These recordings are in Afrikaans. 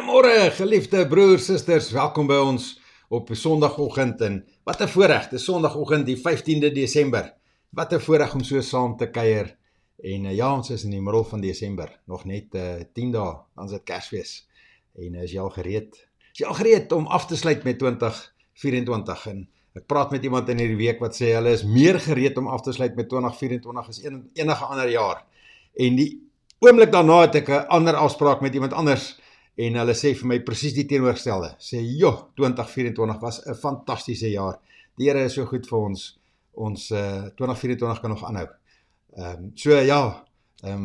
Goeiemôre, geliefde broers, susters, welkom by ons op Sondagoggend en wat 'n voorreg, dis Sondagoggend die 15de Desember. Wat 'n voorreg om so saam te kuier. En ja, ons is in die middel van Desember, nog net 10 dae, dan is dit Kersfees. En is jy al gereed? Is jy al gereed om af te sluit met 2024? En ek praat met iemand in hierdie week wat sê hulle is meer gereed om af te sluit met 2024 as enige ander jaar. En die oomblik daarna het ek 'n ander afspraak met iemand anders. En hulle sê vir my presies die teenoorgestelde. Sê, 2024 was 'n fantastiese jaar. Die Here is so goed vir ons. Ons 2024 kan nog aanhou.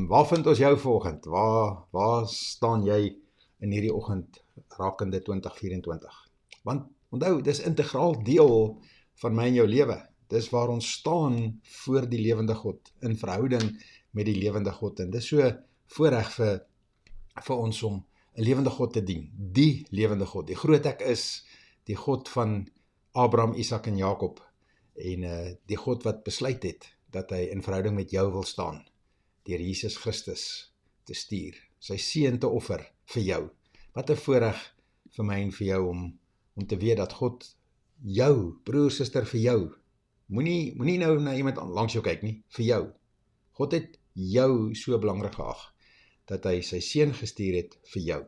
Waar vind ons jou vanoggend? Waar staan jy in hierdie oggend rakende 2024? Want onthou, dis integraal deel van my en jou lewe. Dis waar ons staan voor die lewende God, in verhouding met die lewende God. En dis so voorreg vir ons om 'n lewende God te dien, die lewende God, die groot ek is, die God van Abraham, Isak en Jakob, en die God wat besluit het, dat hy in verhouding met jou wil staan, deur Jesus Christus te stuur, sy seun te offer vir jou. Wat 'n voorreg vir my en vir jou om te weet dat God jou, broer, suster, vir jou, moenie nou na iemand langs jou kyk nie, vir jou. God het jou so belangrik geag, dat hy sy seun gestuur het vir jou.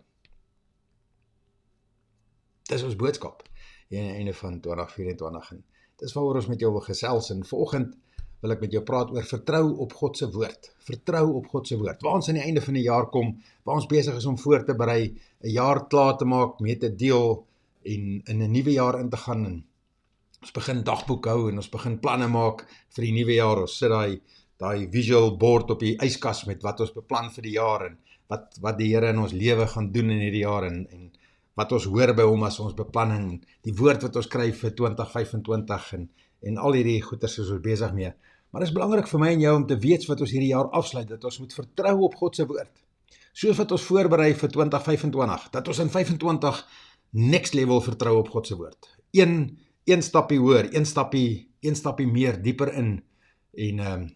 Dis ons boodskap, aan die einde van 2024, en dis waaroor ons met jou wil gesels, en vanoggend wil ek met jou praat oor vertrou op God se woord, vertrou op God se woord, waar ons aan die einde van die jaar kom, waar ons besig is om voor te berei, 'n jaar klaar te maak, mee te deel, en in 'n nuwe jaar in te gaan, en ons begin dagboek hou, en ons begin planne maak vir die nuwe jaar, ons sit daai visual board op die yskas met wat ons beplan vir die jaar, en wat die Here in ons lewe gaan doen in hierdie jaar, en wat ons hoor by hom as ons beplanning, die woord wat ons kry vir 2025, en al hierdie goeders is ons besig mee. Maar dit is belangrik vir my en jou om te weet wat ons hierdie jaar afsluit, dat ons moet vertrou op God se woord. Soos wat ons voorberei vir 2025, dat ons in 25 next level vertrou op God se woord. Een stappie hoër, een stappie meer, dieper in, en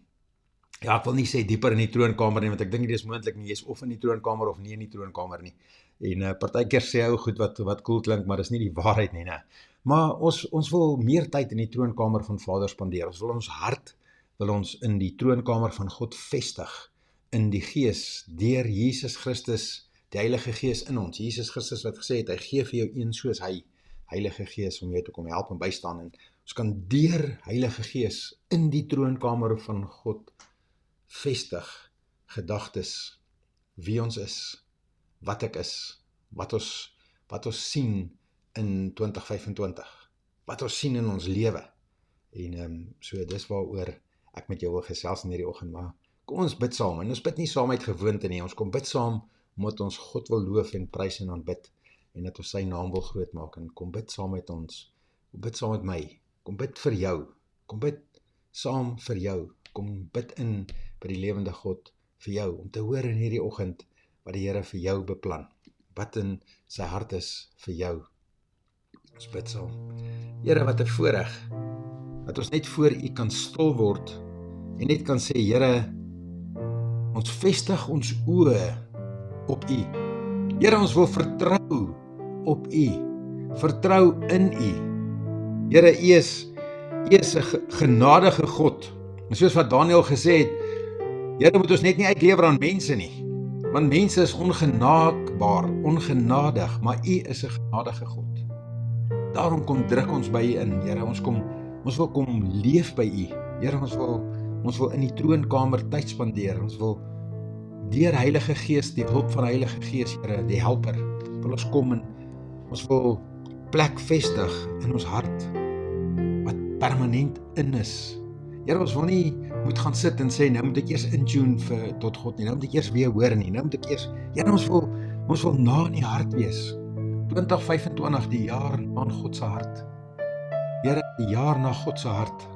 ek wil nie sê dieper in die troonkamer nie, want ek dink nie dis moontlik nie, jy is of in die troonkamer of nie in die troonkamer nie. En partykeer sê ou goed wat cool klink, maar dis nie die waarheid nie, né? Maar ons wil meer tyd in die troonkamer van Vader spandeer. Ons wil ons hart, wil ons in die troonkamer van God vestig, in die Gees, deur Jesus Christus, die Heilige Gees in ons. Jesus Christus wat gesê het, hy gee vir jou een soos hy, Heilige Gees, om jou te kom help en bystaan. En ons kan deur Heilige Gees in die troonkamer van God vestig gedagtes, wie ons is, wat ek is, wat ons sien in 2025, wat ons sien in ons lewe. En so dis waaroor ek met jou wil gesels in hierdie oggend, maar kom ons bid saam, en ons bid nie saam uit gewoonte nie, ons kom bid saam, omdat ons God wil loof en prys en aanbid, en dat ons sy naam wil groot maak, en kom bid saam met ons, kom bid saam met my, kom bid vir jou, kom bid saam vir jou, kom bid in by die lewende God vir jou, om te hoor in hierdie oggend, wat die Here vir jou beplan, wat in sy hart is vir jou. Ons bid saam. Here, wat 'n voorreg, dat ons net voor U kan stil word, en net kan sê, Here, ons vestig ons oë op U. Here, ons wil vertrou op U, vertrou in U. Here, U is 'n genadige God, en soos wat Daniel gesê het, Here, moet ons net nie uitlewer aan mense nie, want mense is ongenaakbaar, ongenadig, maar U is 'n genadige God. Daarom kom druk ons by U in, Here, ons wil kom leef by U. Here, ons wil in die troonkamer tyd spandeer, ons wil deur Heilige Gees, die hulp van Heilige Gees, Here, die helper, wil ons kom en ons wil plek vestig in ons hart, wat permanent in is. Here, ons wil nie moet gaan sit en sê, nou moet ek eers intune tot God nie, nou moet ek eers weer hoor nie, nou moet ek eers, Here, ons wil na in die hart wees. 2025, die jaar na God se hart. Here, die jaar na God se hart.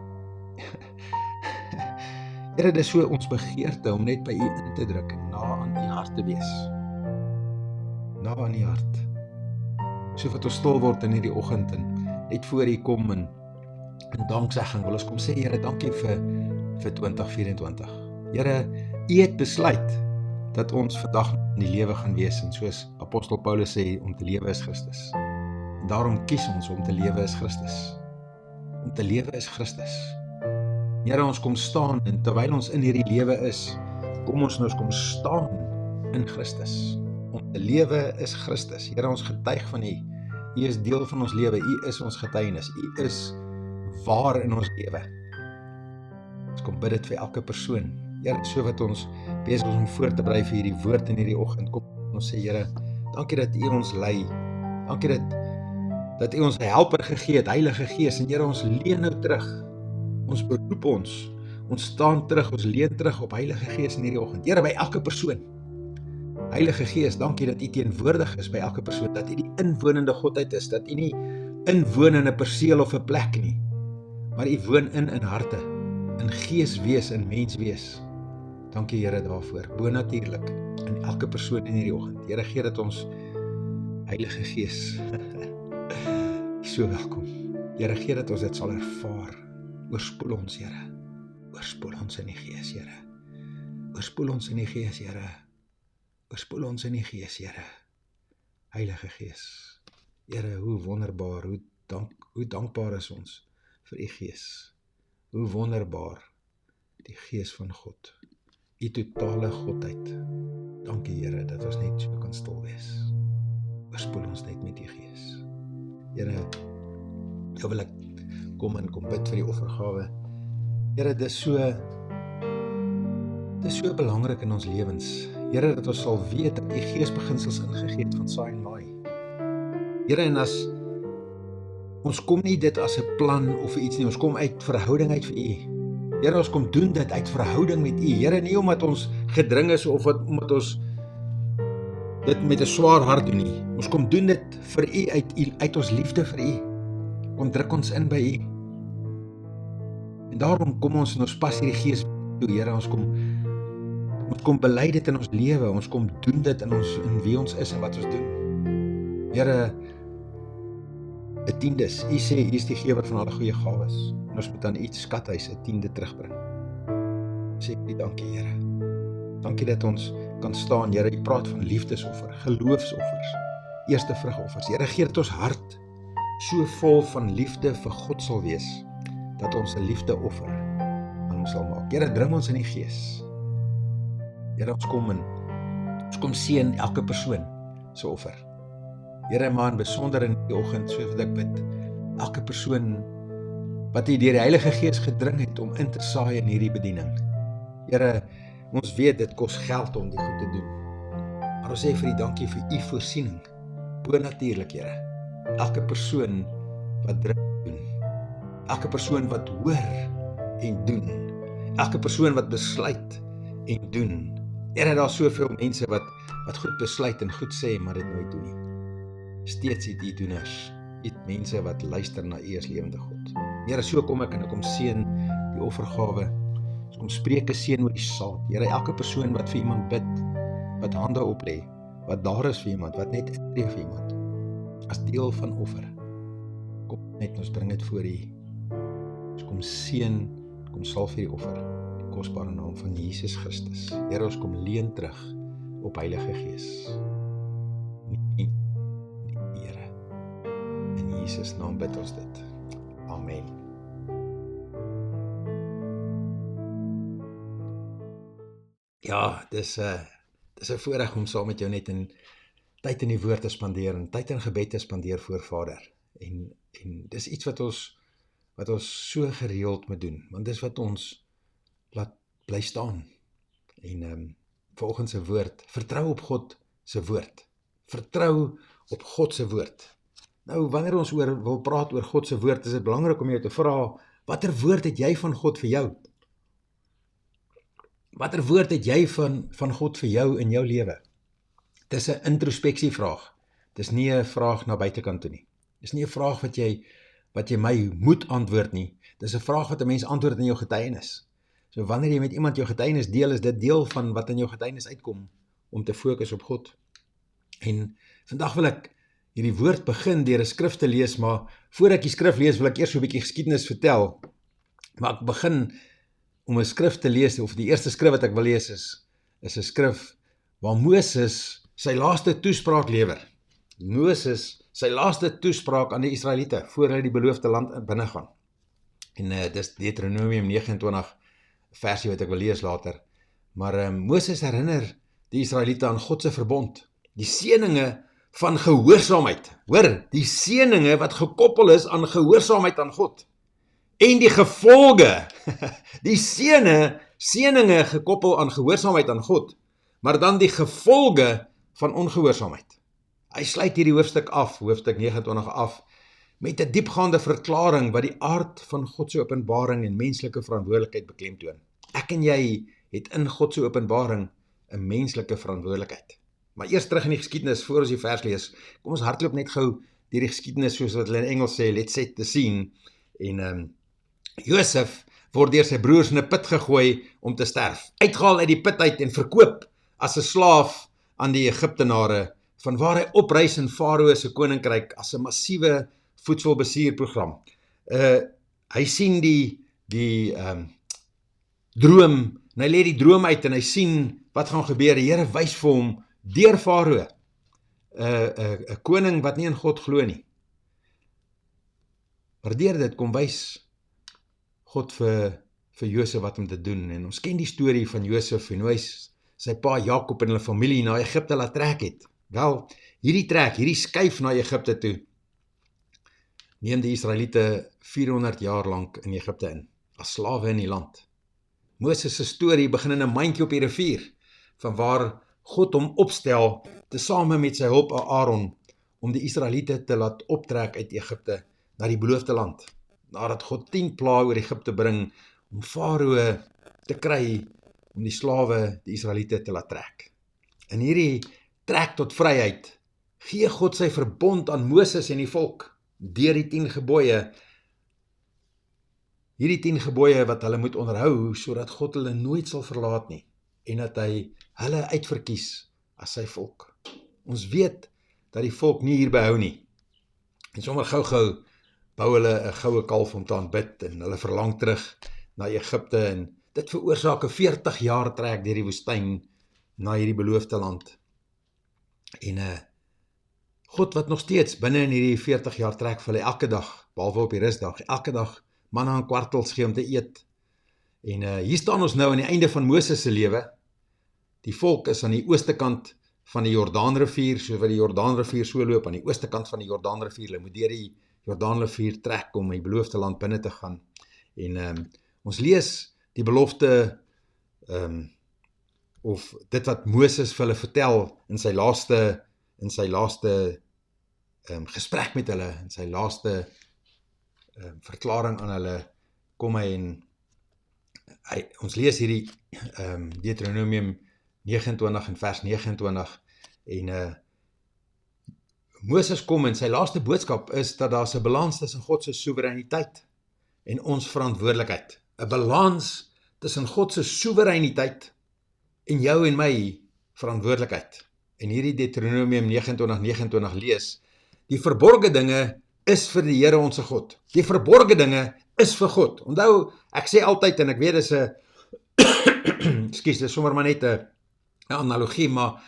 Here, dit is so ons begeerte om net by U in te druk en na aan U hart te wees. Na aan U hart. So wat ons stil word in hierdie oggend en net voor U kom en danksegging wil ons kom sê, Here, dankie vir 2024. Here, U het besluit dat ons vandag in die lewe gaan wees, en soos Apostel Paulus sê, om te lewe is Christus. En daarom kies ons om te lewe is Christus. Om te lewe is Christus. Here, ons kom staan, en terwyl ons in hierdie lewe is, kom ons staan in Christus. Om te lewe is Christus. Here, ons getuig van U. U is deel van ons lewe. U is ons getuienis. U is waar in ons lewe. Ons kom bid dit vir elke persoon. Here, so wat ons besig is om voor te berei vir hierdie woord in hierdie oggend. Kom ons sê, Here, dankie dat U ons lei. Dankie dat U ons 'n helper gegee het, Heilige Gees. En Here, ons leun nou terug. Ons beroep ons staan terug, ons leun terug op Heilige Gees in hierdie oggend. Here, by elke persoon. Heilige Gees, dankie dat U teenwoordig is by elke persoon, dat U die inwonende Godheid is, dat U nie inwoon in 'n perseel of 'n plek nie, maar U woon in harte, in gees wees, in mens wees. Dankie Here daarvoor, bonatuurlik, in elke persoon in hierdie oggend. Here, gee dat ons Heilige Gees, so welkom. Here, gee dat ons dit sal ervaar. Oorspoel ons, Here. Oorspoel ons in die Gees, Here. Oorspoel ons in die Gees, Here. Oorspoel ons in die Gees, Here. Heilige Gees. Here, hoe wonderbaar, hoe dankbaar is ons vir U Gees. Hoe wonderbaar, die Gees van God. U totale Godheid. Dankie Here, dat ons net so kan stil wees. Oorspoel ons net met U Gees. Here, nou wil ek kom bid vir die offergawe. Here, dis so belangrik in ons lewens. Here, dat ons sal weet dat U Geesbeginsels ingegee het van saai en maai. Here, en as ons kom nie dit as 'n plan of iets nie, ons kom uit verhouding uit vir U. Here, ons kom doen dit uit verhouding met U. Here, nie omdat ons gedring is of omdat ons dit met 'n swaar hart doen nie. Ons kom doen dit vir U uit ons liefde vir U. Kom druk ons in by U. En daarom kom ons en ons pas hierdie Gees toe, Here, ons kom bely dit in ons lewe, ons kom doen dit in wie ons is en wat ons doen. Here, 'n tiendes, U sê U is die gewer van alle goeie gawes, en ons moet aan U skathuis 'n tiende terugbring. Sê U dankie, Here. Dankie dat ons kan staan, Here. U praat van liefdesoffer, geloofsoffers, eerste vrugoffers. Here, gee dat ons hart so vol van liefde vir God sal wees, dat ons 'n liefdeoffer aan hom sal maak. Here, dring ons in die Gees. Here, ons kom seën elke persoon se offer. Here, maar in besonder in die oggend, so wat ek bid, elke persoon wat U deur die Heilige Gees gedring het om in te saai in hierdie bediening. Here, ons weet dit kos geld om dit goed te doen. Maar ons sê vir U dankie vir U voorsiening. Bonatuurlik, Here. Elke persoon wat doen, elke persoon wat hoor en doen, elke persoon wat besluit en doen. Here, daar is soveel mense wat goed besluit en goed sê, maar dit nooit doen nie. Steeds het U doeners, U het mense wat luister na U as lewende God. Here, so kom ek en ek kom seën die offergawe. Ons kom spreek 'n seën oor die saad. Here, elke persoon wat vir iemand bid, wat hande oplê, wat daar is vir iemand, wat net intree vir iemand, as deel van offer. Kom net, ons bring dit voor U. Ons kom seën, kom salf vir die offer, die kosbare naam van Jesus Christus. Here, ons kom leun terug op Heilige Gees. Here, in Jesus naam bid ons dit. Amen. Ja, dis 'n voorreg om saam met jou net tyd in die woord te spandeer en tyd in gebed te spandeer voor Vader. En dis iets wat ons so gereeld moet doen, want dis wat ons laat bly staan. En vanoggend se woord, vertrou op God se woord. Vertrou op God se woord. Nou, wanneer ons wil praat oor God se woord, is dit belangrik om jou te vra, watter woord het jy van God vir jou? Watter woord het jy van God vir jou in jou lewe? Dis 'n introspeksievraag. Dis nie 'n vraag na buitekant toe nie. Dis nie 'n vraag wat jy my moet antwoord nie. Dis 'n vraag wat 'n mens antwoord in jou getuienis. So wanneer jy met iemand jou getuienis deel, is dit deel van wat in jou getuienis uitkom, om te fokus op God. En vandag wil ek hierdie woord begin deur 'n skrif te lees, maar voor ek die skrif lees, wil ek eers so 'n bietjie geskiedenis vertel. Maar ek begin om 'n skrif te lees, of die eerste skrif wat ek wil lees is 'n skrif waar Moses sy laaste toespraak lewer. Moses sy laaste toespraak aan die Israeliete voor hulle die beloofde land binne gaan. En dis Deuteronomium 29 versie wat ek wil lees later. Maar Moses herinner die Israeliete aan God se verbond, die seëninge van gehoorsaamheid. Hoor, die seëninge wat gekoppel is aan gehoorsaamheid aan God. En die gevolge, die seëninge gekoppel aan gehoorsaamheid aan God, maar dan die gevolge van ongehoorsaamheid. Hy sluit hierdie hoofstuk af, hoofstuk 29 af, met 'n diepgaande verklaring wat die aard van God se openbaring en menslike verantwoordelikheid beklemtoon. Ek en jy het in God se openbaring 'n menslike verantwoordelikheid. Maar eers terug in die geskiedenis, voor ons die vers lees, kom ons hardloop net gou deur die geskiedenis, soos wat hulle in Engels sê, let's set the scene. En Josef word deur sy broers in 'n put gegooi om te sterf. Uitgehaal uit die put uit en verkoop as 'n slaaf aan die Egiptenare, van waar hy opreis in Farao se koninkryk as 'n massiewe voedselbestuurprogram. Hy sien die droom, en hy lê die droom uit en hy sien wat gaan gebeur. Die Here wys vir hom deur Farao, 'n koning wat nie in God glo nie. Maar deur dit kom wys God vir Josef wat om te doen. En ons ken die storie van Josef en hoe hy sy pa Jakob en hulle familie na Egipte laat trek het. Wel, hierdie skuif na Egipte toe, neem die Israeliete 400 jaar lank in Egipte in, as slawe in die land. Moses se storie begin in 'n mandjie op die rivier, van waar God hom opstel, tesame met sy hulp Aaron, om die Israeliete te laat optrek uit Egipte na die beloofde land, nadat God 10 plaae oor Egipte bring, om Farao te kry, om die slawe, die Israeliete te laat trek. In hierdie trek tot vryheid, gee God sy verbond aan Moses en die volk, deur die 10 gebooie, hierdie 10 gebooie wat hulle moet onderhou, sodat God hulle nooit sal verlaat nie, en dat hy hulle uitverkies as sy volk. Ons weet dat die volk nie hier behou nie, en sommer gou bou hulle 'n goue kalf om te aanbid, en hulle verlang terug na Egipte, en dit veroorsaak 'n 40 jaar trek deur die woestyn na hierdie beloofde land. En God wat nog steeds binne in hierdie 40 jaar trek vir hulle elke dag, behalwe op die rusdag, elke dag manna en kwartels gee om te eet. En hier staan ons nou aan die einde van Moses se lewe. Die volk is aan die ooste kant van die Jordaanrivier, soos wat die Jordaanrivier so loop, aan die ooste kant van die Jordaanrivier. Hulle moet deur die Jordaanrivier trek om die beloofde land binne te gaan. En ons lees die belofte, of dit wat Moses vir hulle vertel in sy laaste gesprek met hulle, in sy laaste verklaring aan hulle, kom hy en ons lees hierdie Deuteronomium 29 en vers 29, en Moses kom en sy laaste boodskap is dat daar 'n balans tussen God se soewereiniteit en ons verantwoordelikheid. 'n Balans tussen God se soewereiniteit en jou en my verantwoordelikheid. En hierdie Deuteronomium 29:29 lees, die verborgde dinge is vir die Here ons God. Die verborgde dinge is vir God. Onthou, ek sê altyd, en ek weet dis 'n ekskuus, dis sommer maar net 'n analogie, maar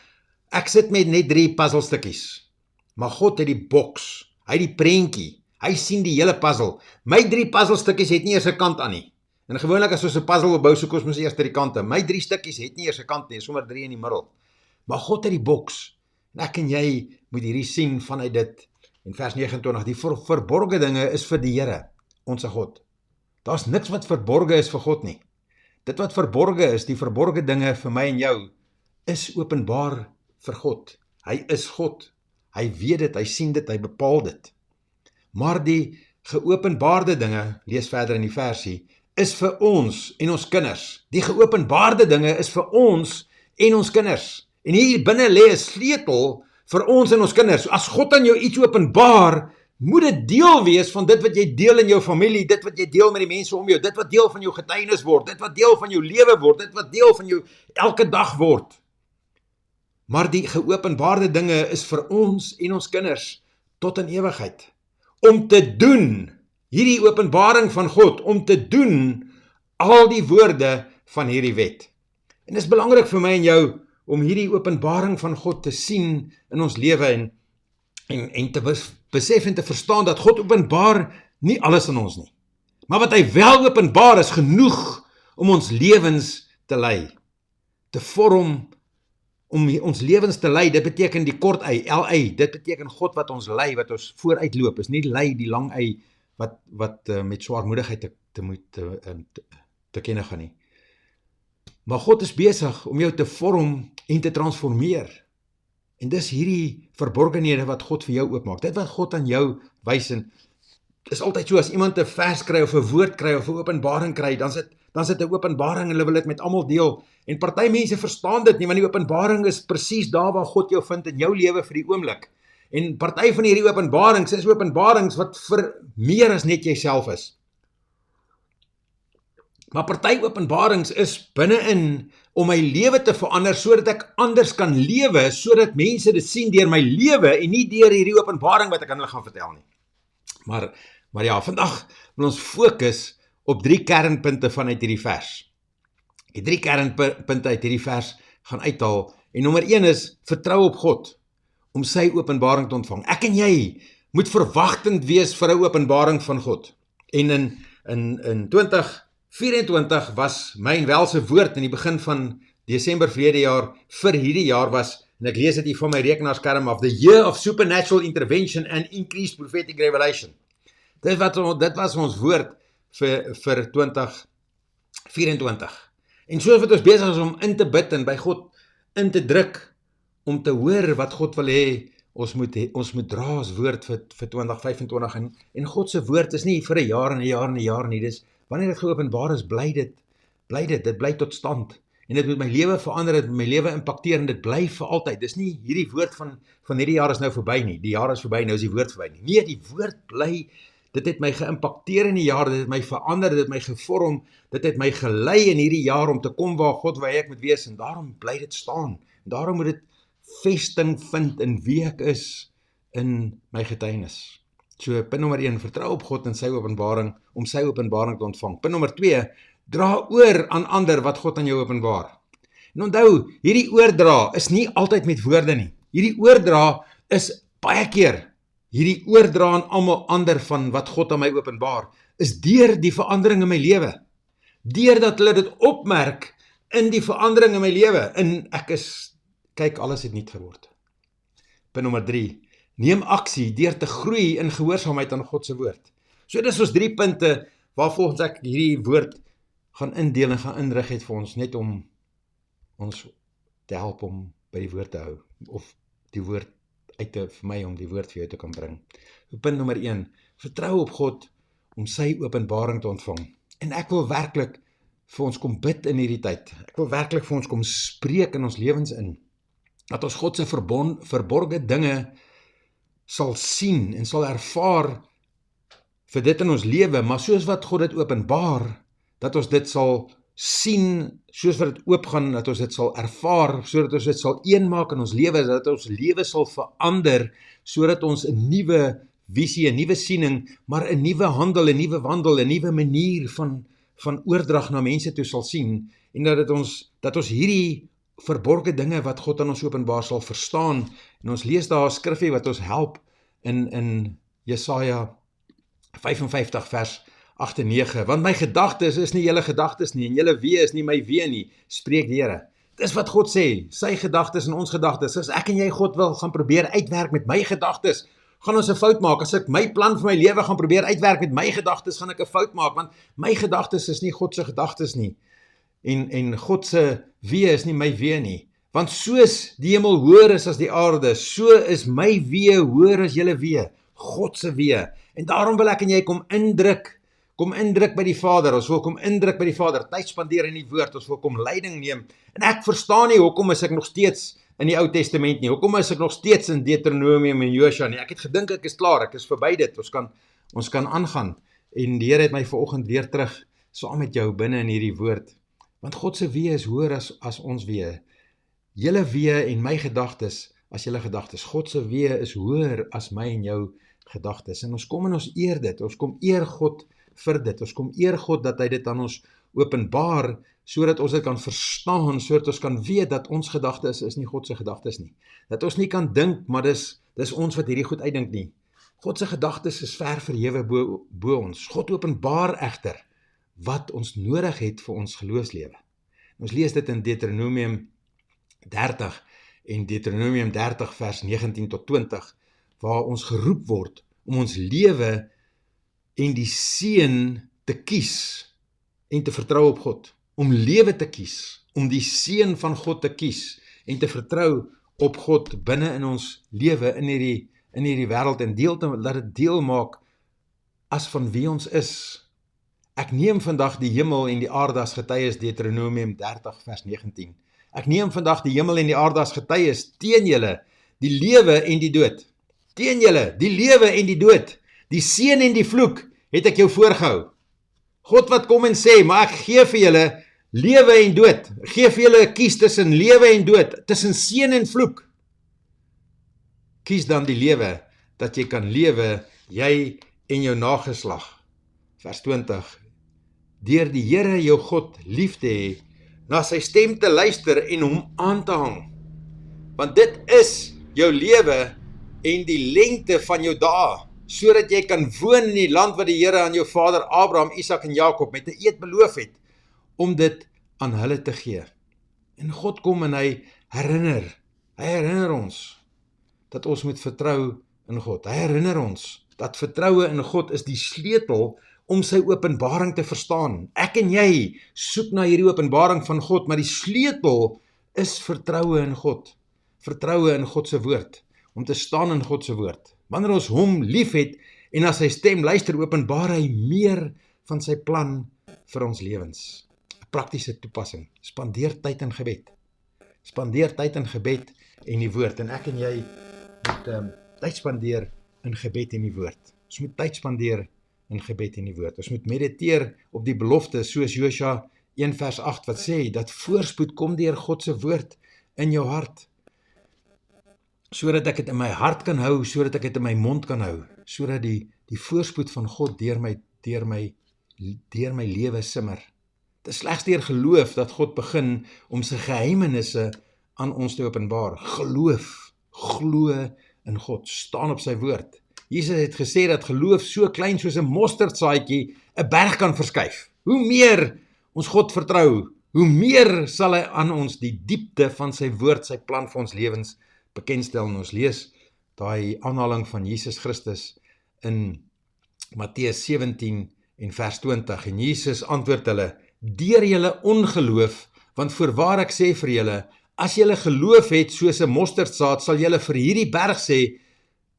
ek sit met net 3 puzzelstukkies. Maar God het die boks, hy het die prentjie, hy sien die hele puzzle. My 3 puzzelstukkies het nie eers 'n kant aan nie. En gewoonlik as ons 'n puzzle bou, soek ons mos eers die kante. My 3 stukkies het nie eers 'n kant nie, sommer 3 in die middel. Maar God het die boks. En ek en jy moet hierdie sien vanuit dit. En vers 29, die verborgde dinge is vir die Here, ons God. Daar's niks wat verborge is vir God nie. Dit wat verborge is, die verborgde dinge vir my en jou, is openbaar vir God. Hy is God. Hy weet dit, hy sien dit, hy bepaal dit. Maar die geopenbaarde dinge, lees verder in die versie, is vir ons en ons kinders. Die geopenbaarde dinge is vir ons en ons kinders. En hier binne lê 'n sleutel vir ons en ons kinders. As God aan jou iets openbaar, moet dit deel wees van dit wat jy deel in jou familie, dit wat jy deel met die mense om jou, dit wat deel van jou getuienis word, dit wat deel van jou lewe word, dit wat deel van jou elke dag word. Maar die geopenbaarde dinge is vir ons en ons kinders tot in ewigheid. Om te doen, hierdie openbaring van God, om te doen al die woorde van hierdie wet. En dit is belangrik vir my en jou om hierdie openbaring van God te sien in ons lewe en te besef en te verstaan dat God openbaar nie alles in ons nie. Maar wat hy wel openbaar is genoeg om ons lewens te lei, te vorm, om ons lewens te lei. Dit beteken die kort ei, L-ei, dit beteken God wat ons lei, wat ons vooruitloop, is nie lei die lang ei wat met swaarmoedigheid te kenne gaan nie. Maar God is besig om jou te vorm en te transformeer. En dis hierdie verborgenhede wat God vir jou oopmaak. Dit wat God aan jou wys, en is altyd so, as iemand 'n vers kry of 'n woord kry of 'n openbaring kry, dan is dit 'n openbaring en hulle wil dit met almal deel. En party mense verstaan dit nie, want die openbaring is presies daar waar God jou vind in jou lewe vir die oomblik. En party van hierdie openbarings is openbarings wat vir meer as net jouself is. Maar party openbarings is binne-in om my lewe te verander sodat ek anders kan lewe, sodat mense dit sien deur my lewe en nie deur hierdie openbaring wat ek aan hulle gaan vertel nie. Maar ja, vandag wil ons fokus op 3 kernpunte vanuit hierdie vers. Die 3 kernpunte uit hierdie vers gaan uithaal. En nommer 1 is, vertrou op God om sy openbaring te ontvang. Ek en jy moet verwagtend wees vir 'n openbaring van God. En in 2024 was my en wel se woord in die begin van Desember verlede jaar vir hierdie jaar was, en ek lees dit hier van my rekenaarskerm af, the year of supernatural intervention and increased prophetic revelation. Dit was ons woord vir 2024. En soos wat ons besig is om in te bid en by God in te druk, om te hoor wat God wil hê, ons moet dra as woord vir 2025, en God se woord is nie vir 'n jaar en 'n jaar en 'n jaar nie, dis wanneer dit geopenbaar is, bly dit tot stand, en dit moet my lewe verander, dit moet my lewe impakteer, en dit bly vir altyd. Dis nie hierdie woord van hierdie jaar is nou verby nie, die jaar is verby, nou is die woord verby nie. Nee, die woord bly. Dit het my geïmpakteer in die jaar, dit het my verander, dit het my gevorm, dit het my gelei in hierdie jaar om te kom waar God wil hê ek moet wees, en daarom bly dit staan. En daarom moet dit vesting vind in wie ek is in my getuienis. So, punt nommer 1, vertrou op God en sy openbaring, om sy openbaring te ontvang. Punt nommer 2, dra oor aan ander wat God aan jou openbaar. En onthou, hierdie oordra is nie altyd met woorde nie. Hierdie oordra is baie keer, hierdie oordra aan almal ander van wat God aan my openbaar, is deur die verandering in my lewe. Deurdat hulle dit opmerk in die verandering in my lewe. En kyk, alles het nuut geword. Punt nommer 3, neem aksie deur te groei in gehoorsaamheid aan God se woord. So dis ons 3 punte waarvolgens ek hierdie woord gaan indeel en gaan inrig het vir ons, net om ons te help om by die woord te hou, of die woord vir my om die woord vir jou te kan bring. Punt nommer 1, vertrou op God om sy openbaring te ontvang. En ek wil werklik vir ons kom bid in hierdie tyd. Ek wil werklik vir ons kom spreek in ons lewens in, dat ons God se verborge dinge sal sien en sal ervaar vir dit in ons lewe, maar soos wat God dit openbaar, dat ons dit sal sien, soos wat dit oopgaan, dat ons dit sal ervaar, sodat ons dit sal eenmaak in ons lewe, dat ons lewe sal verander, sodat ons 'n nuwe visie, 'n nuwe siening, maar 'n nuwe handel, 'n nuwe wandel, 'n nuwe manier van oordrag na mense toe sal sien, en dat ons hierdie verborgde dinge wat God aan ons openbaar sal verstaan. En ons lees daar 'n skrifgie wat ons help in Jesaja 55 vers 8 en 9, want my gedagtes is nie julle gedagtes nie, en julle wee is nie my wee nie, spreek die Here. Dis wat God sê, sy gedagtes en ons gedagtes. As ek en jy God wil gaan probeer uitwerk met my gedagtes, gaan ons 'n fout maak. As ek my plan vir my lewe gaan probeer uitwerk met my gedagtes, gaan ek 'n fout maak, want my gedagtes is nie God se gedagtes nie. En God se wee is nie my wee nie. Want soos die hemel hoër is as die aarde, so is my wee hoër as julle wee, God se wee. En daarom wil ek en jy kom indruk by die Vader, ons wil kom indruk by die Vader, tyd spandeer in die woord, ons wil kom leiding neem. En ek verstaan nie, hoekom is ek nog steeds in die Ou Testament nie, hoekom is ek nog steeds in Deuteronomium en Josua nie, ek het gedink ek is klaar, ek is verby dit, ons kan aangaan. En die Here het my vanoggend weer terug, saam met jou binne in hierdie woord, want God se wee is hoër as ons wee. Julle wee en my gedagtes as julle gedagtes. God se wee is hoër as my en jou gedagtes. En ons kom eer dit. Ons kom eer God vir dit. Ons kom eer God dat hy dit aan ons openbaar, sodat ons dit kan verstaan, sodat ons kan weet dat ons gedagtes is nie God se gedagtes nie. Dat ons nie kan dink, maar dis ons wat hierdie goed uitdink nie. God se gedagtes is ver verhewe bo ons. God openbaar egter wat ons nodig het vir ons geloofslewe. Ons lees dit in Deuteronomium 30 en Deuteronomium 30 vers 19 tot 20, waar ons geroep word om ons lewe en die seën te kies en te vertrou op God. Om lewe te kies, om die seën van God te kies en te vertrou op God binne in ons lewe in hierdie wêreld en laat dit deel maak as van wie ons is. Ek neem vandag die hemel en die aarde as getuies, Deuteronomium 30 vers 19. Ek neem vandag die hemel en die aarde as getuies teen julle, die lewe en die dood. Teen julle, die lewe en die dood, die seën en die vloek, het ek jou voorgehou. God wat kom en sê, maar ek gee vir julle lewe en dood. Ek gee vir julle 'n kies tussen lewe en dood, tussen seën en vloek. Kies dan die lewe, dat jy kan lewe, jy en jou nageslag. Vers 20. Deur die Here jou God lief te hê, na sy stem te luister en hom aan te hang. Want dit is jou lewe en die lengte van jou dae, sodat jy kan woon in die land wat die Here aan jou vader Abraham, Isak en Jakob met 'n eed beloof het, om dit aan hulle te gee. En God kom en hy herinner ons, dat ons moet vertrou in God. Hy herinner ons, dat vertroue in God is die sleutel om sy openbaring te verstaan. Ek en jy soek na hierdie openbaring van God, maar die sleutel is vertroue in God. Vertroue in God se woord, om te staan in God se woord. Wanneer ons hom lief het en na sy stem luister, openbaar hy meer van sy plan vir ons lewens. 'n Praktiese toepassing. Spandeer tyd in gebed. Spandeer tyd in gebed en die woord. En ek en jy moet tyd spandeer in gebed en die woord. Ons moet tyd spandeer in gebed en die woord. Ons moet mediteer op die belofte, soos Josua 1 vers 8 wat sê, dat voorspoed kom deur God se woord in jou hart. Sodat ek dit in my hart kan hou, sodat ek dit in my mond kan hou, sodat die voorspoed van God deur my lewe simmer. Dit is slegs deur geloof dat God begin om sy geheimenisse aan ons te openbaar. Geloof, glo in God, staan op sy woord. Jesus het gesê dat geloof so klein soos 'n mosterdsaadjie 'n berg kan verskuif. Hoe meer ons God vertrou, hoe meer sal hy aan ons die diepte van sy woord, sy plan vir ons lewens bekendstel. En ons lees daai aanhaling van Jesus Christus in Matteus 17 en vers 20. En Jesus antwoord hulle, deur julle ongeloof, want voorwaar ek sê vir julle, as julle geloof het soos 'n mosterdsaad, sal julle vir hierdie berg sê,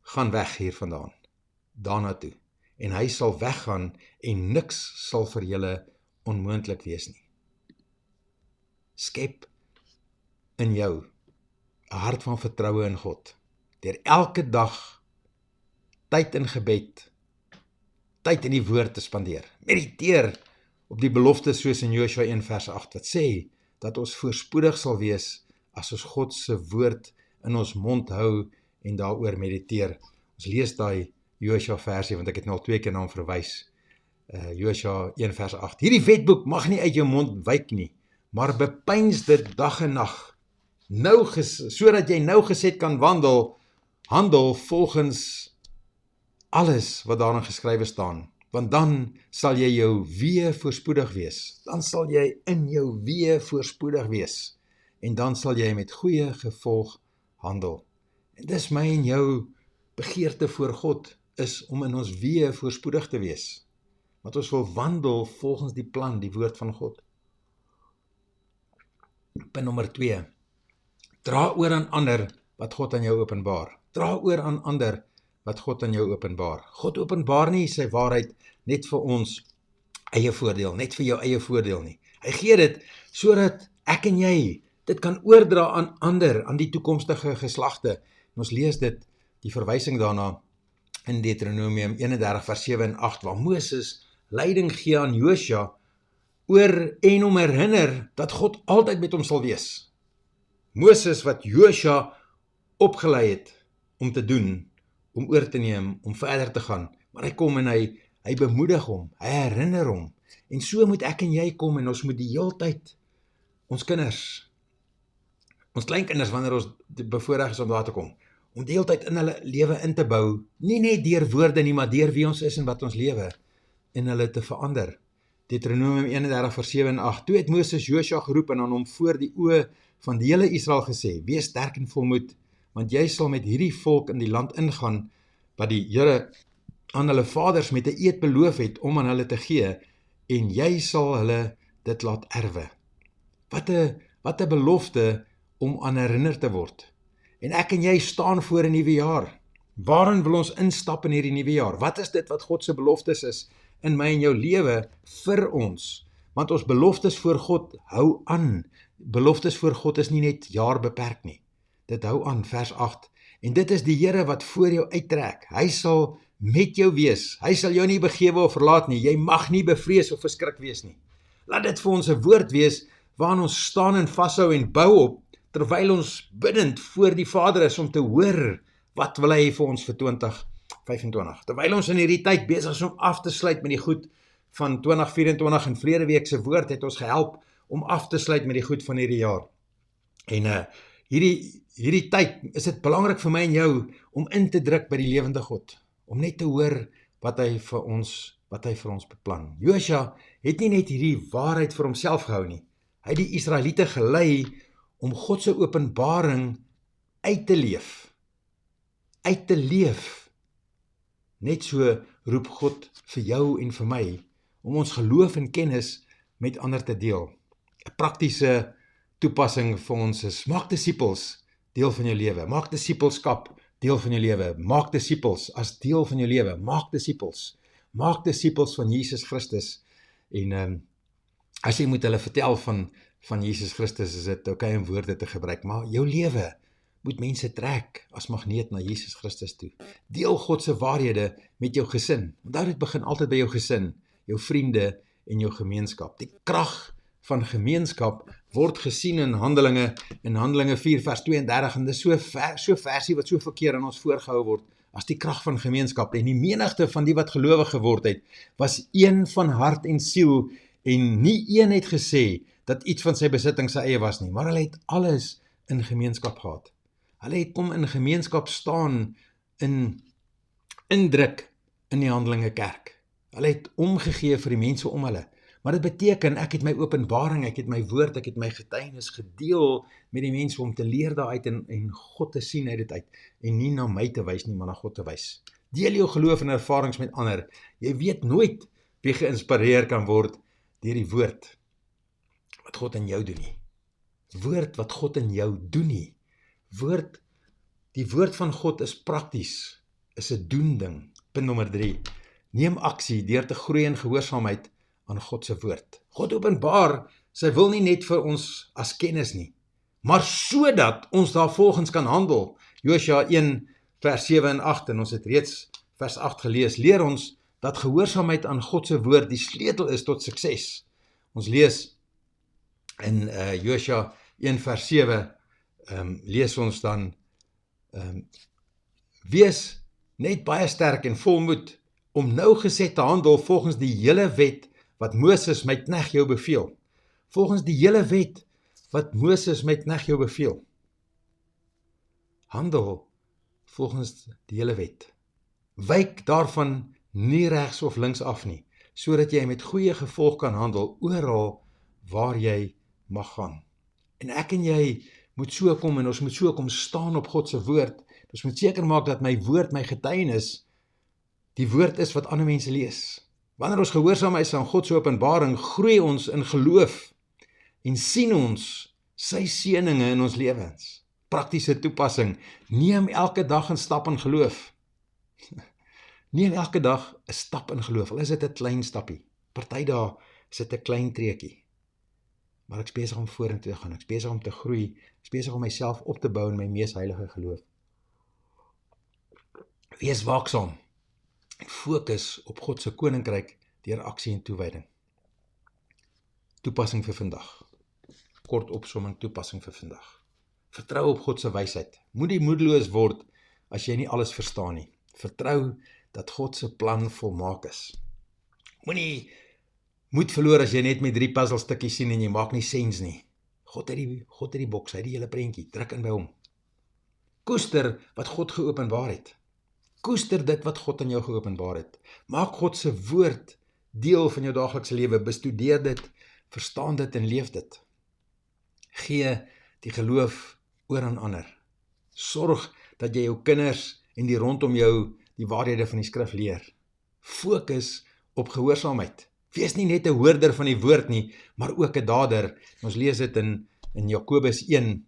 gaan weg hiervandaan, daarna toe. En hy sal weggaan en niks sal vir julle onmoontlik wees nie. Skep in jou 'n hart van vertroue in God. Deur elke dag tyd in gebed, tyd in die woord te spandeer. Mediteer op die belofte soos in Josua 1 vers 8 wat sê dat ons voorspoedig sal wees as ons God se woord in ons mond hou en daaroor mediteer. Ons lees daai Josua versie, want ek het nou al 2 keer na hom verwys. Josua 1 vers 8. Hierdie wetboek mag nie uit jou mond wyk nie, maar bepeins dit dag en nag, sodat jy nougeset kan handel volgens alles wat daarin geskrywe staan. Want dan sal jy jou weë voorspoedig wees. Dan sal jy in jou weë voorspoedig wees. En dan sal jy met goeie gevolg handel. En dis my en jou begeerte voor God, is om in ons weë voorspoedig te wees. Want ons wil wandel volgens die plan, die woord van God. Punt nommer 2. Dra oor aan ander wat God aan jou openbaar. Dra oor aan ander wat God aan jou openbaar. God openbaar nie sy waarheid net vir ons eie voordeel, net vir jou eie voordeel nie. Hy gee dit sodat ek en jy dit kan oordra aan ander, aan die toekomstige geslagte. En ons lees dit, die verwysing daarna in Deuteronomium 31 vers 7 en 8, waar Moses leiding gee aan Josua oor en hom herinner dat God altyd met hom sal wees. Moses wat Josua opgelei het om te doen, om oor te neem, om verder te gaan, maar hy kom en hy hy bemoedig hom, hy herinner hom. En so moet ek en jy kom en ons moet die heeltyd ons kinders, ons kleinkinders wanneer ons bevoorreg is om daar te kom, om die heeltyd in hulle lewe in te bou, nie net deur woorde nie, maar deur wie ons is en wat ons lewe, en hulle te verander. Deuteronomium 31 vers 7 en 8. Toe het Moses Josua geroep en aan hom voor die oë van die hele Israel gesê, wees sterk en volmoed, want jy sal met hierdie volk in die land ingaan, wat die Here aan hulle vaders met 'n eed beloof het om aan hulle te gee, en jy sal hulle dit laat erwe. Wat 'n belofte om aan herinner te word. En ek en jy staan voor 'n nuwe jaar. Waarin wil ons instap in hierdie nuwe jaar? Wat is dit wat God se beloftes is in my en jou lewe vir ons? Want ons beloftes voor God hou aan. Beloftes voor God is nie net jaar beperk nie. Dit hou aan, vers 8. En dit is die Here wat voor jou uittrek. Hy sal met jou wees. Hy sal jou nie begewe of verlaat nie. Jy mag nie bevrees of verskrik wees nie. Laat dit vir ons 'n woord wees waaraan ons staan en vashou en bou op, terwyl ons biddend voor die Vader is om te hoor wat wil hy vir ons vir 2025. Terwyl ons in hierdie tyd besig is om af te sluit met die goed van 2024 en verlede week se woord het ons gehelp om af te sluit met die goed van hierdie jaar. En hierdie tyd is dit belangrik vir my en jou om in te druk by die lewende God, om net te hoor wat hy vir ons beplan. Josua het nie net hierdie waarheid vir homself gehou nie. Hy het die Israeliete gelei om God se openbaring uit te leef. Net so roep God vir jou en vir my, om ons geloof en kennis met ander te deel. 'n Praktiese toepassing vir ons is, maak disippels deel van jou lewe, maak disippelskap deel van jou lewe, maak disippels as deel van jou lewe, maak disippels van Jesus Christus, en as jy moet hulle vertel van Jesus Christus, is dit okay om woorde te gebruik, maar jou lewe moet mense trek as magneet na Jesus Christus toe. Deel God se waarhede met jou gesin. Onthou, dit begin altyd by jou gesin, jou vriende en jou gemeenskap. Die krag van gemeenskap word gesien in Handelinge 4 vers 32, en dit is so versie wat so verkeerd aan ons voorgehou word, as die krag van gemeenskap. En die menigte van die wat gelowig geword het, was een van hart en siel, en nie een het gesê dat iets van sy besitting sy eie was nie, maar hulle het alles in gemeenskap gehad. Hulle het kom in gemeenskap staan, in indruk in die Handelinge kerk. Hulle het omgegee vir die mense om hulle. Maar dit beteken, ek het my openbaring, ek het my woord, ek het my getuienis gedeel met die mense om te leer daaruit en God te sien uit dit uit. En nie na my te wys nie, maar na God te wys. Deel jou geloof en ervarings met ander. Jy weet nooit wie geïnspireer kan word deur die woord wat God in jou doen nie. Woord wat God in jou doen nie. Die woord van God is prakties, is 'n doen ding. Punt nommer 3. Neem aksie deur te groei in gehoorsaamheid aan God se woord. God openbaar sy wil nie net vir ons as kennis nie, maar sodat ons daarvolgens kan handel. Josua 1 vers 7 en 8, en ons het reeds vers 8 gelees, leer ons dat gehoorsaamheid aan God se woord die sleutel is tot sukses. Ons lees in Josua 1 vers 7, lees ons dan, wees net baie sterk en volmoed om nougeset te handel volgens die hele wet wat Moses my knegt jou beveel. Volgens die hele wet wat Moses my knegt jou beveel. Handel volgens die hele wet. Wyk daarvan nie regs of links af nie, sodat jy met goeie gevolg kan handel oral waar jy mag gaan. En ek en jy moet so kom, en ons moet so kom staan op God se woord. Ons moet seker maak dat my woord, my getuienis, die woord is wat ander mense lees. Wanneer ons gehoorsaam is aan God se openbaring, groei ons in geloof en sien ons sy seëninge in ons lewens. Praktiese toepassing, neem elke dag 'n stap in geloof. Neem elke dag 'n stap in geloof, al is dit 'n klein stappie. Party dae is dit 'n klein treetjie. Maar ek is besig om vorentoe te gaan, ek is besig om te groei, ek is besig om myself op te bou in my mees heilige geloof. Wees waaksaam en fokus op God se koninkryk deur aksie en toewyding. Toepassing vir vandag. Kort opsomming, toepassing vir vandag. Vertrou op God se wysheid. Moenie moedeloos word as jy nie alles verstaan nie. Vertrou dat God se plan volmaak is. Moenie moed verloor as jy net met 3 puzzelstukkies sien en jy maak nie sens nie. God het die boks, hy het die hele prentjie, druk in by hom. Koester wat God geopenbaar het. Koester dit wat God aan jou geopenbaar het. Maak God se woord deel van jou daaglikse lewe, bestudeer dit, verstaan dit en leef dit. Gee die geloof oor aan ander. Sorg dat jy jou kinders en die rondom jou die waarhede van die skrif leer. Fokus op gehoorsaamheid. Wees nie net 'n hoorder van die woord nie, maar ook 'n dader. Ons lees dit in Jakobus 1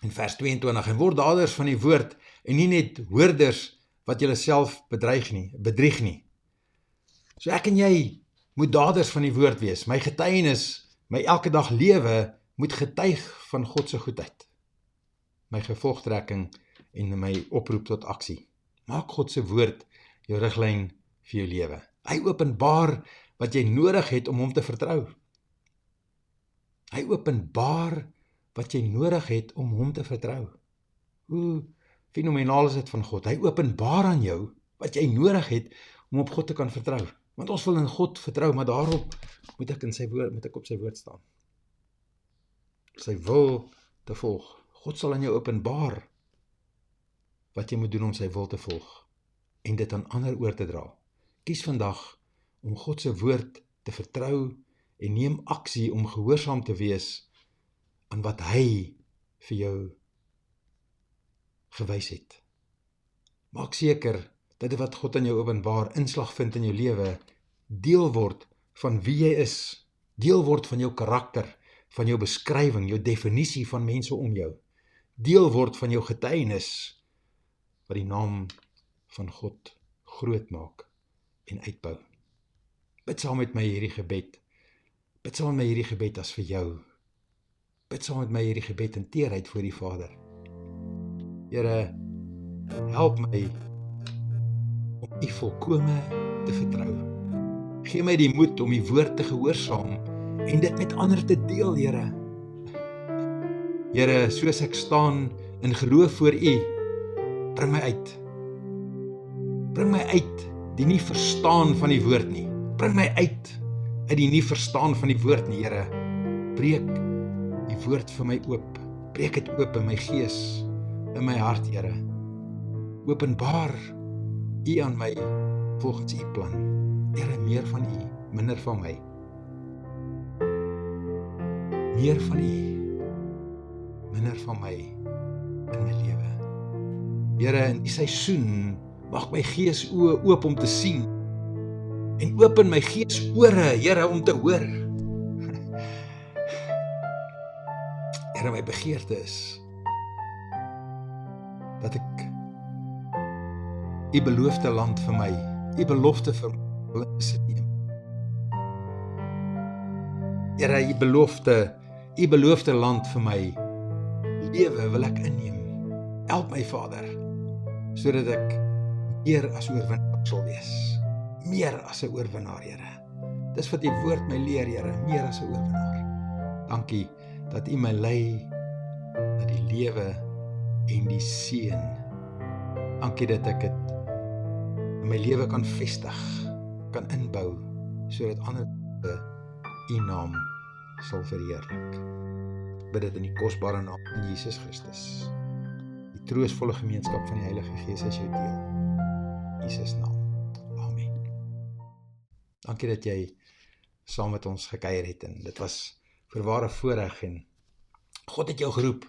in vers 22. En word daders van die woord en nie net hoorders wat julle self bedrieg nie. So ek en jy moet daders van die woord wees. My getuienis, my elke dag lewe moet getuig van God se goedheid. My gevolgtrekking en my oproep tot aksie. Maak God se woord jou riglyn vir jou lewe. Hy openbaar wat jy nodig het om hom te vertrou. Hy openbaar wat jy nodig het om hom te vertrou. Hoe fenomenaal is dit van God. Hy openbaar aan jou wat jy nodig het om op God te kan vertrou. Want ons wil in God vertrou, maar daarop moet ek op sy woord staan. Sy wil te volg. God sal aan jou openbaar wat jy moet doen om sy wil te volg en dit aan ander oor te dra. Kies vandag om God se woord te vertrou en neem aksie om gehoorsaam te wees aan wat hy vir jou gewys het. Maak seker dat dit wat God aan jou openbaar inslag vind in jou lewe, deel word van wie jy is, deel word van jou karakter, van jou beskrywing, jou definisie van mense om jou, deel word van jou getuienis, wat die naam van God groot maak en uitbou. Bid saam met my hierdie gebed. Bid saam met my hierdie gebed as vir jou. Bid saam met my hierdie gebed in teerheid voor die Vader. Here, help my om U volkome te vertrou. Gee my die moed om U woord te gehoorsaam en dit met ander te deel, Here. Here, soos ek staan in geloof voor U, bring my uit. Bring my uit die nie verstaan van die woord nie. Bring my uit die nie verstaan van die woord nie, Here. Breek die woord vir my oop. Breek dit oop in my gees, in my hart, Here. Openbaar U aan my volgens U plan. Here, meer van U, minder van my. Meer van U, minder van my in my lewe. Here, in die seisoen mag my gees oë oop om te sien en open my gees ore, Here, om te hoor. Here, my begeerte is dat ek U beloofde land vir my, U belofte vir my wil inneem. Here, U beloofde land vir my lewe wil ek inneem. Help my, Vader, sodat ek meer as oorwinnaar sal wees. Meer as 'n oorwinnaar, Here. Dis wat U woord my leer, Here, meer as 'n oorwinnaar. Dankie dat U my lei na die lewe en die seën. Dankie dat ek dit in my lewe kan vestig, kan inbou, sodat ander U naam sal verheerlik. Bid dit in die kosbare naam van Jesus Christus. Die troostvolle gemeenskap van die Heilige Gees is jou deel. In Jesus naam. Amen. Dankie dat jy saam met ons gekuier het en dit was voorware voorreg en God het jou geroep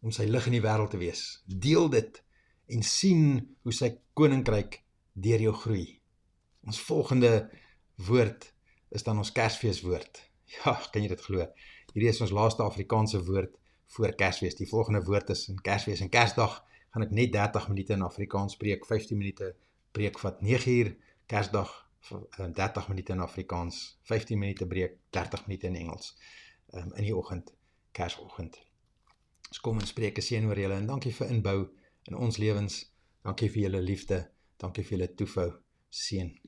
om sy lig in die wêreld te wees. Deel dit en sien hoe sy koninkryk deur jou groei. Ons volgende woord is dan ons Kersfeeswoord. Ja, kan jy dit glo? Hierdie is ons laaste Afrikaanse woord voor Kersfees. Die volgende woord is in Kersfees. En Kersdag gaan ek net 30 minute in Afrikaans preek, 15 minute preek vat 9 uur, Kersdag 30 minute in Afrikaans, 15 minute preek, 30 minute in Engels, in die oggend, Kersoggend. Ons kom en spreek 'n seën oor julle en dankie vir inbou in ons lewens, dankie vir julle liefde, dankie vir julle toefou, seën.